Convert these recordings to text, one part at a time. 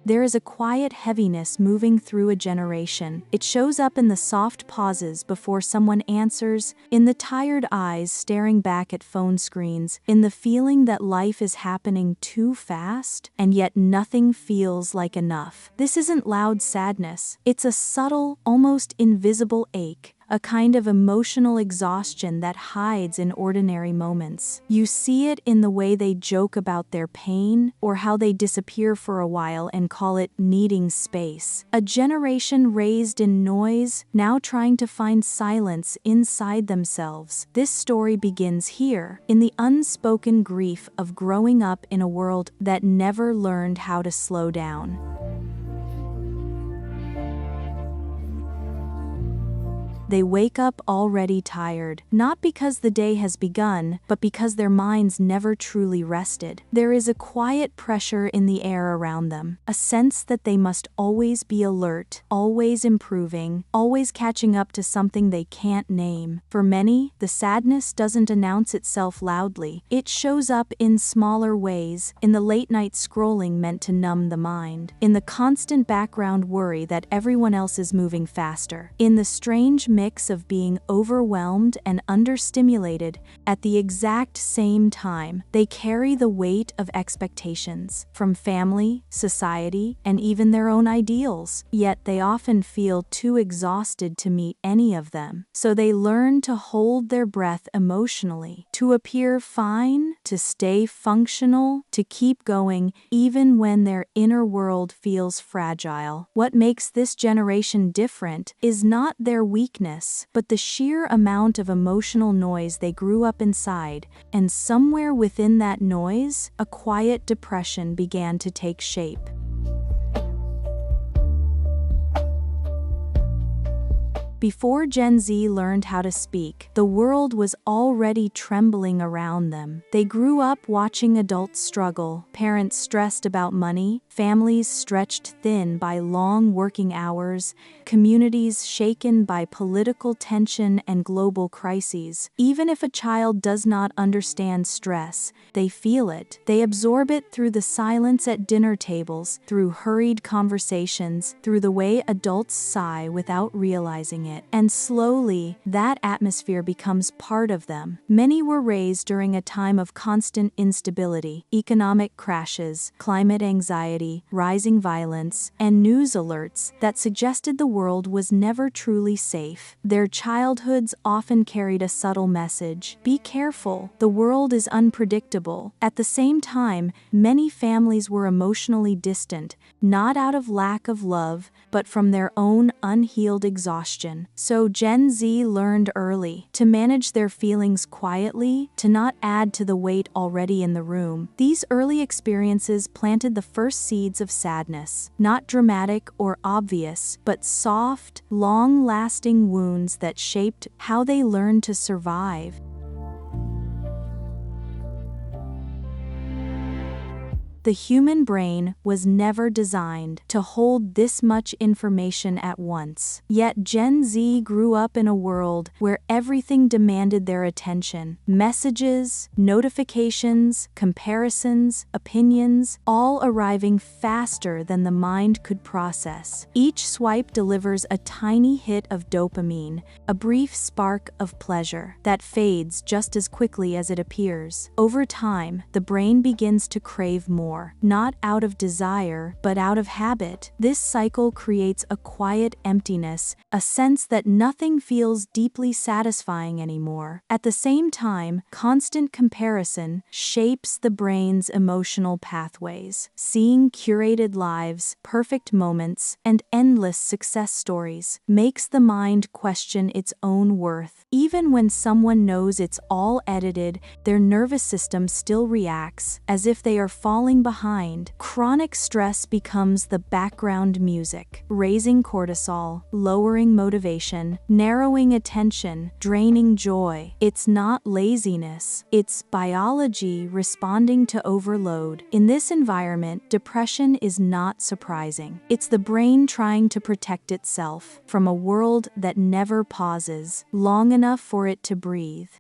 There is a quiet heaviness moving through a generation. It shows up in the soft pauses before someone answers, in the tired eyes staring back at phone screens, in the feeling that life is happening too fast, and yet nothing feels like enough. This isn't loud sadness. It's a subtle, almost invisible ache. A kind of emotional exhaustion that hides in ordinary moments. You see it in the way they joke about their pain, or how they disappear for a while and call it needing space. A generation raised in noise, now trying to find silence inside themselves. This story begins here, in the unspoken grief of growing up in a world that never learned how to slow down. They wake up already tired, not because the day has begun, but because their minds never truly rested. There is a quiet pressure in the air around them, a sense that they must always be alert, always improving, always catching up to something they can't name. For many, the sadness doesn't announce itself loudly. It shows up in smaller ways, in the late-night scrolling meant to numb the mind, in the constant background worry that everyone else is moving faster, in the strange mix of being overwhelmed and understimulated at the exact same time. They carry the weight of expectations from family, society, and even their own ideals, yet they often feel too exhausted to meet any of them. So they learn to hold their breath emotionally, to appear fine, to stay functional, to keep going even when their inner world feels fragile. What makes this generation different is not their weakness, but the sheer amount of emotional noise they grew up inside, and somewhere within that noise, a quiet depression began to take shape. Before Gen Z learned how to speak, the world was already trembling around them. They grew up watching adults struggle, parents stressed about money, families stretched thin by long working hours, communities shaken by political tension and global crises. Even if a child does not understand stress, they feel it. They absorb it through the silence at dinner tables, through hurried conversations, through the way adults sigh without realizing it. And slowly, that atmosphere becomes part of them. Many were raised during a time of constant instability, economic crashes, climate anxiety, rising violence, and news alerts that suggested the world was never truly safe. Their childhoods often carried a subtle message: be careful, the world is unpredictable. At the same time, many families were emotionally distant, not out of lack of love, but from their own unhealed exhaustion. So Gen Z learned early to manage their feelings quietly, to not add to the weight already in the room. These early experiences planted the first seeds of sadness, not dramatic or obvious, but soft, long-lasting wounds that shaped how they learned to survive. The human brain was never designed to hold this much information at once. Yet Gen Z grew up in a world where everything demanded their attention. Messages, notifications, comparisons, opinions, all arriving faster than the mind could process. Each swipe delivers a tiny hit of dopamine, a brief spark of pleasure that fades just as quickly as it appears. Over time, the brain begins to crave more. Not out of desire, but out of habit. This cycle creates a quiet emptiness, a sense that nothing feels deeply satisfying anymore. At the same time, constant comparison shapes the brain's emotional pathways. Seeing curated lives, perfect moments, and endless success stories makes the mind question its own worth. Even when someone knows it's all edited, their nervous system still reacts, as if they are falling behind. Chronic stress becomes the background music, raising cortisol, lowering motivation, narrowing attention, draining joy. It's not laziness, it's biology responding to overload. In this environment, depression is not surprising. It's the brain trying to protect itself from a world that never pauses long enough for it to breathe.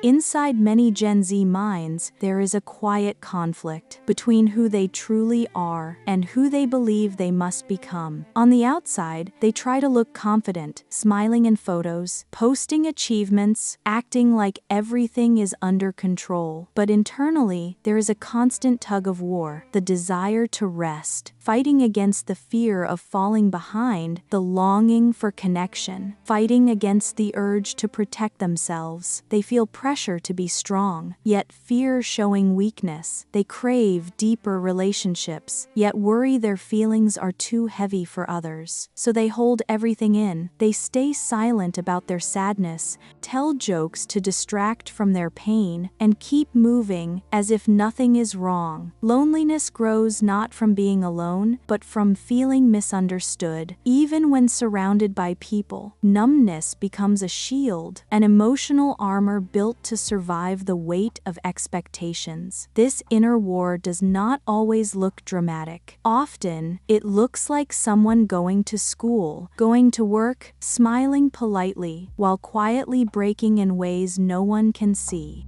Inside many Gen Z minds, there is a quiet conflict between who they truly are and who they believe they must become. On the outside, they try to look confident, smiling in photos, posting achievements, acting like everything is under control. But internally, there is a constant tug of war, the desire to rest, fighting against the fear of falling behind, the longing for connection, fighting against the urge to protect themselves. They feel pressure to be strong, yet fear showing weakness. They crave deeper relationships, yet worry their feelings are too heavy for others. So they hold everything in. They stay silent about their sadness, tell jokes to distract from their pain, and keep moving as if nothing is wrong. Loneliness grows not from being alone, but from feeling misunderstood. Even when surrounded by people, numbness becomes a shield, an emotional armor built to survive the weight of expectations. This inner war does not always look dramatic. Often, it looks like someone going to school, going to work, smiling politely, while quietly breaking in ways no one can see.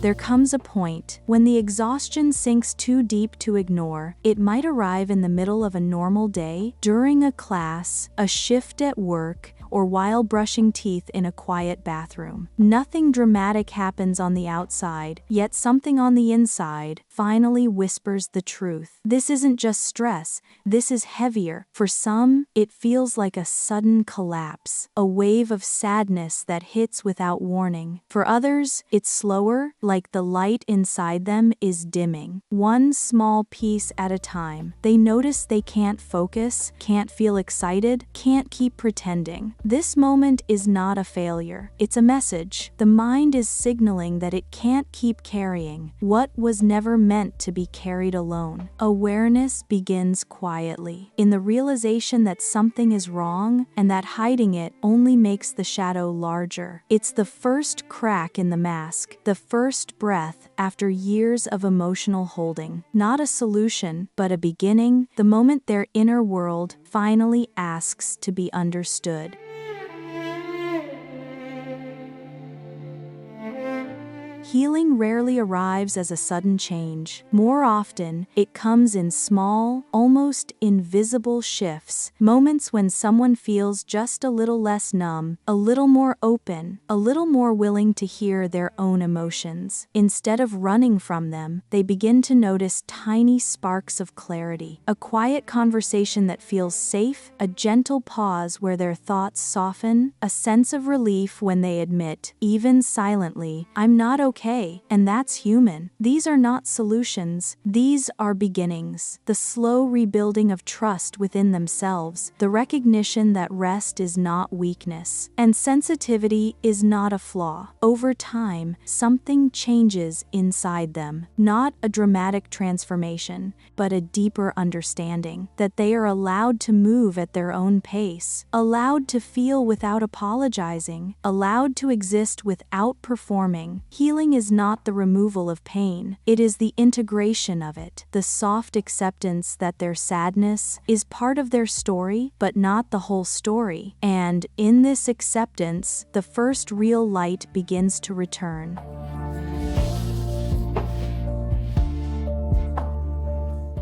There comes a point when the exhaustion sinks too deep to ignore. It might arrive in the middle of a normal day, during a class, a shift at work, or while brushing teeth in a quiet bathroom. Nothing dramatic happens on the outside, yet something on the inside finally whispers the truth. This isn't just stress, this is heavier. For some, it feels like a sudden collapse, a wave of sadness that hits without warning. For others, it's slower, like the light inside them is dimming. One small piece at a time. They notice they can't focus, can't feel excited, can't keep pretending. This moment is not a failure. It's a message. The mind is signaling that it can't keep carrying what was never meant to be carried alone. Awareness begins quietly, in the realization that something is wrong and that hiding it only makes the shadow larger. It's the first crack in the mask, the first breath after years of emotional holding. Not a solution, but a beginning, the moment their inner world finally asks to be understood. Healing rarely arrives as a sudden change. More often, it comes in small, almost invisible shifts, moments when someone feels just a little less numb, a little more open, a little more willing to hear their own emotions. Instead of running from them, they begin to notice tiny sparks of clarity, a quiet conversation that feels safe, a gentle pause where their thoughts soften, a sense of relief when they admit, even silently, "I'm not okay, and that's human." These are not solutions, these are beginnings. The slow rebuilding of trust within themselves, the recognition that rest is not weakness, and sensitivity is not a flaw. Over time, something changes inside them. Not a dramatic transformation, but a deeper understanding that they are allowed to move at their own pace, allowed to feel without apologizing, allowed to exist without performing. Healing is not the removal of pain, it is the integration of it, the soft acceptance that their sadness is part of their story, but not the whole story. And in this acceptance, the first real light begins to return.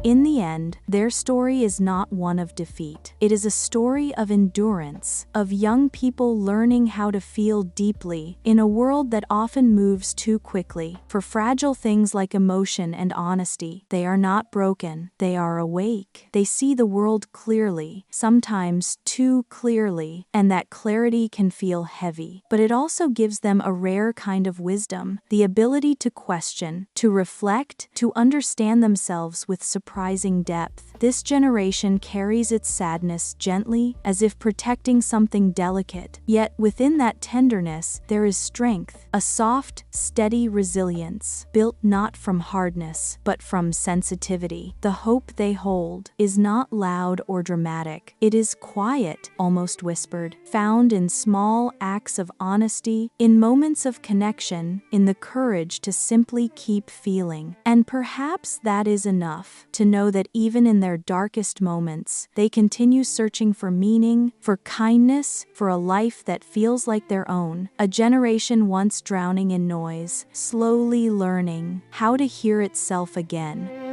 In the end, their story is not one of defeat. It is a story of endurance, of young people learning how to feel deeply in a world that often moves too quickly. For fragile things like emotion and honesty, they are not broken, they are awake. They see the world clearly, sometimes too clearly, and that clarity can feel heavy. But it also gives them a rare kind of wisdom, the ability to question, to reflect, to understand themselves with surprising depth. This generation carries its sadness gently, as if protecting something delicate. Yet within that tenderness, there is strength, a soft, steady resilience, built not from hardness, but from sensitivity. The hope they hold is not loud or dramatic. It is quiet, almost whispered, found in small acts of honesty, in moments of connection, in the courage to simply keep feeling. And perhaps that is enough, to know that even in their darkest moments, they continue searching for meaning, for kindness, for a life that feels like their own. A generation once drowning in noise, slowly learning how to hear itself again.